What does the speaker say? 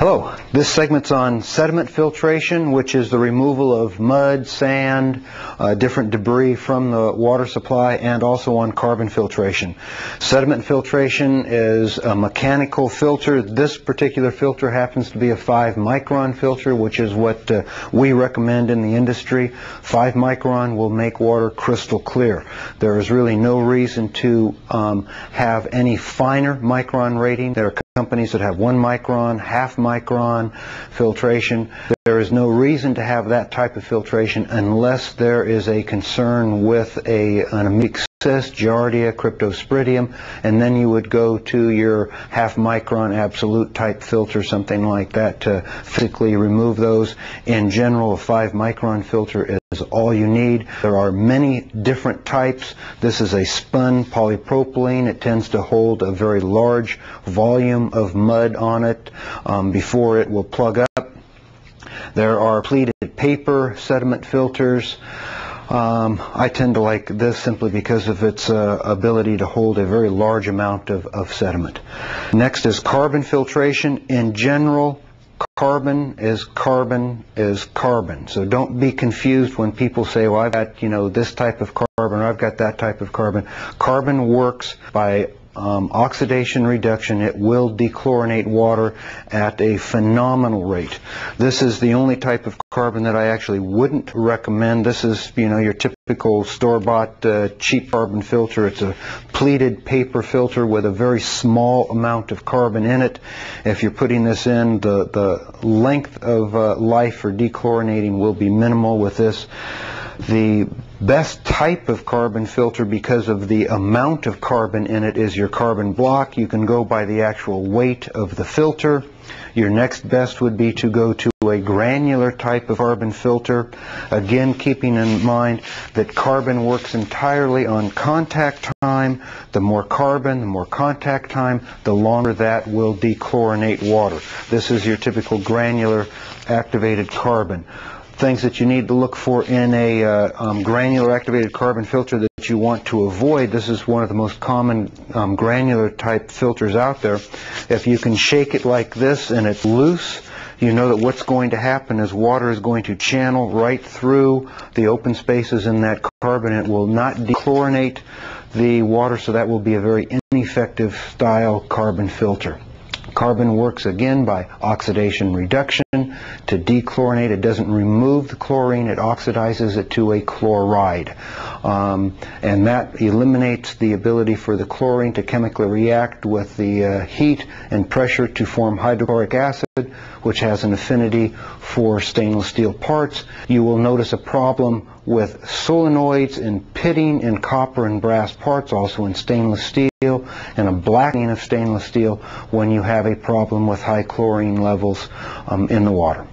Hello, this segment's on sediment filtration, which is the removal of mud, sand, different debris from the water supply, and also on carbon filtration. Sediment filtration is a mechanical filter. This particular filter happens to be a 5-micron filter, which is what we recommend in the industry. 5 micron will make water crystal clear. There is really no reason to have any finer micron rating. There are companies that have 1 micron, half micron filtration. There is no reason to have that type of filtration unless there is a concern with an amybic cyst, giardia, cryptosporidium, and then you would go to your half micron absolute type filter, something like that, to physically remove those. In general, a 5 micron filter is all you need. There are many different types. This is a spun polypropylene. It tends to hold a very large volume of mud on it before it will plug up. There are pleated paper sediment filters. I tend to like this simply because of its ability to hold a very large amount of sediment. Next is carbon filtration. In general, carbon is carbon is carbon. So don't be confused when people say, well, I've got, this type of carbon, or I've got that type of carbon. Carbon works by oxidation reduction. It will dechlorinate water at a phenomenal rate. This is the only type of carbon that I actually wouldn't recommend. This is, your typical store-bought cheap carbon filter. It's a pleated paper filter with a very small amount of carbon in it. If you're putting this in, the length of life for dechlorinating will be minimal with this. The best type of carbon filter, because of the amount of carbon in it, is your carbon block. You can go by the actual weight of the filter. Your next best would be to go to a granular type of carbon filter. Again, keeping in mind that carbon works entirely on contact time. The more carbon, the more contact time, the longer that will dechlorinate water. This is your typical granular activated carbon. Things that you need to look for in a granular activated carbon filter that you want to avoid. This is one of the most common granular type filters out there. If you can shake it like this and it's loose, you know that what's going to happen is water is going to channel right through the open spaces in that carbon. It will not dechlorinate the water, so that will be a very ineffective style carbon filter. Carbon works again by oxidation reduction to dechlorinate. It doesn't remove the chlorine, it oxidizes it to a chloride. And that eliminates the ability for the chlorine to chemically react with the heat and pressure to form hydrochloric acid, which has an affinity for stainless steel parts. You will notice a problem with solenoids and pitting in copper and brass parts, also in stainless steel, and a blackening of stainless steel when you have a problem with high chlorine levels in the water.